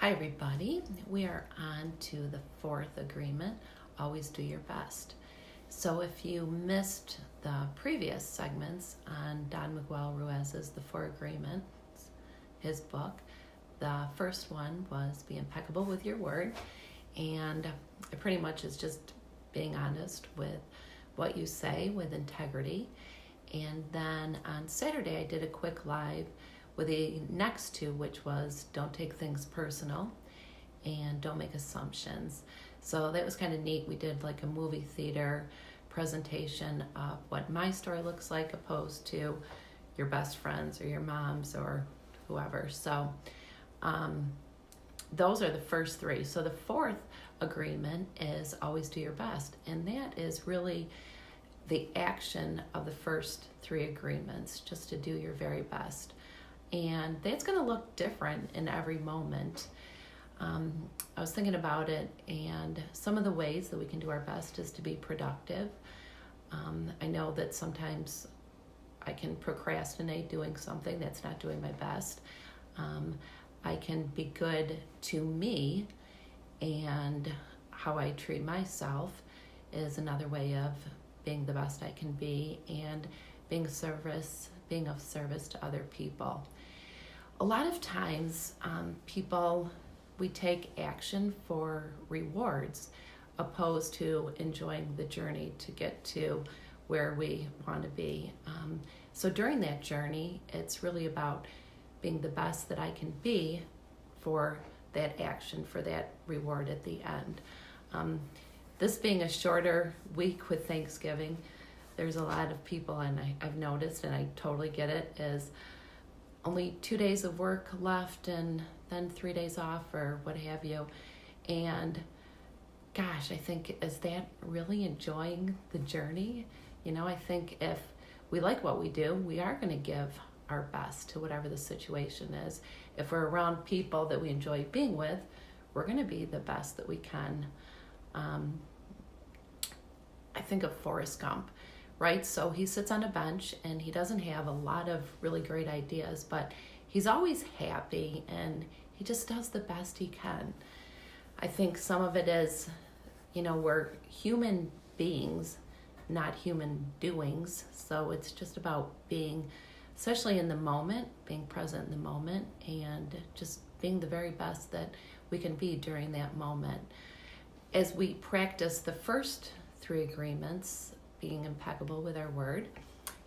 Hi, everybody. We are on to the fourth agreement, always do your best. So if you missed the previous segments on Don Miguel Ruiz's The Four Agreements, his book, the first one was be impeccable with your word, and it pretty much is just being honest with what you say with integrity. And then on Saturday, I did a quick live with the next two, which was don't take things personal and don't make assumptions. So that was kind of neat. We did like a movie theater presentation of what my story looks like opposed to your best friends or your mom's or whoever. So those are the first three. So the fourth agreement is always do your best. And that is really the action of the first three agreements, just to do your very best. And that's going to look different in every moment. I was thinking about it, and some of the ways that we can do our best is to be productive. I know that sometimes I can procrastinate doing something that's not doing my best. I can be good to me, and how I treat myself is another way of being the best I can be, and being of service to other people. A lot of times, we take action for rewards opposed to enjoying the journey to get to where we want to be. So during that journey, it's really about being the best that I can be for that action, for that reward at the end. This being a shorter week with Thanksgiving, there's a lot of people, and I've noticed, and I totally get it, is only 2 days of work left and then 3 days off or what have you. And gosh, I think, is that really enjoying the journey? I think if we like what we do, we are going to give our best to whatever the situation is. If we're around people that we enjoy being with, we're going to be the best that we can. I think of Forrest Gump, right? So he sits on a bench and he doesn't have a lot of really great ideas, but he's always happy and he just does the best he can. I think some of it is, we're human beings, not human doings. So it's just about being, especially in the moment, being present in the moment and just being the very best that we can be during that moment. As we practice the first three agreements, being impeccable with our word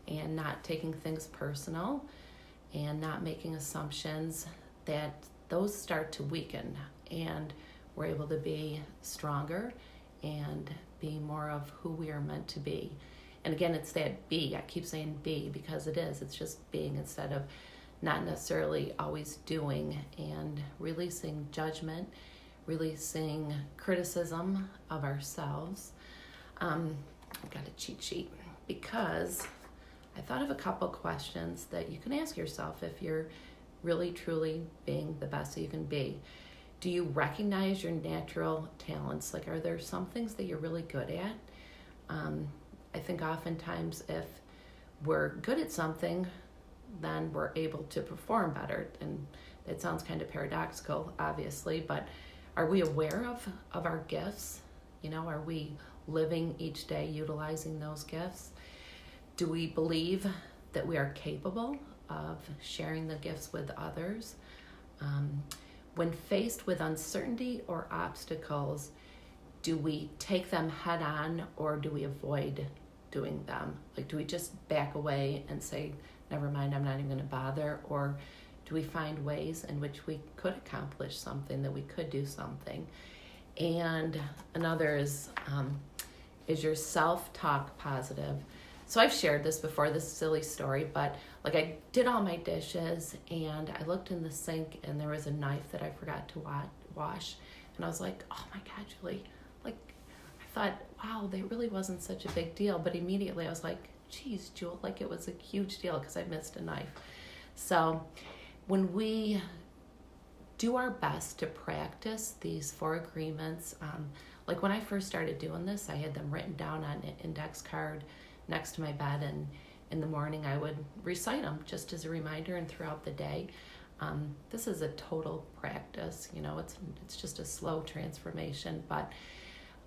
and not taking things personal and not making assumptions, that those start to weaken and we're able to be stronger and be more of who we are meant to be. And again, it's that be. I keep saying be because it is. It's just being instead of not necessarily always doing, and releasing judgment, releasing criticism of ourselves. I've got a cheat sheet because I thought of a couple questions that you can ask yourself if you're really truly being the best that you can be. Do you recognize your natural talents? Like, are there some things that you're really good at? I think oftentimes if we're good at something, then we're able to perform better. And it sounds kind of paradoxical, obviously, but are we aware of our gifts? Are we living each day utilizing those gifts? Do we believe that we are capable of sharing the gifts with others? When faced with uncertainty or obstacles, do we take them head on or do we avoid doing them? Like, do we just back away and say, never mind, I'm not even going to bother? Or do we find ways in which we could accomplish something, that we could do something? And another is your self-talk positive? So I've shared this before, this silly story, but like I did all my dishes and I looked in the sink and there was a knife that I forgot to wash. And I was like, oh my God, Julie, like I thought, wow, that really wasn't such a big deal. But immediately I was like, geez, Jewel, like it was a huge deal because I missed a knife. So when we do our best to practice these four agreements, like when I first started doing this, I had them written down on an index card next to my bed, and in the morning I would recite them just as a reminder and throughout the day. This is a total practice. You know, it's just a slow transformation, but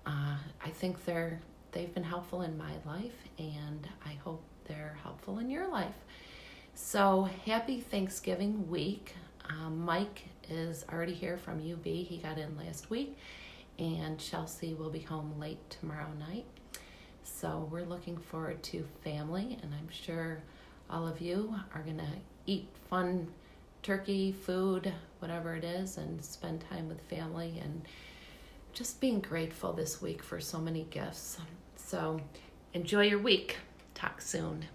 I think they've been helpful in my life, and I hope they're helpful in your life. So happy Thanksgiving week. Mike is already here from UB. He got in last week, and Chelsea will be home late tomorrow night. So we're looking forward to family, and I'm sure all of you are going to eat fun turkey, food, whatever it is, and spend time with family and just being grateful this week for so many gifts. So enjoy your week. Talk soon.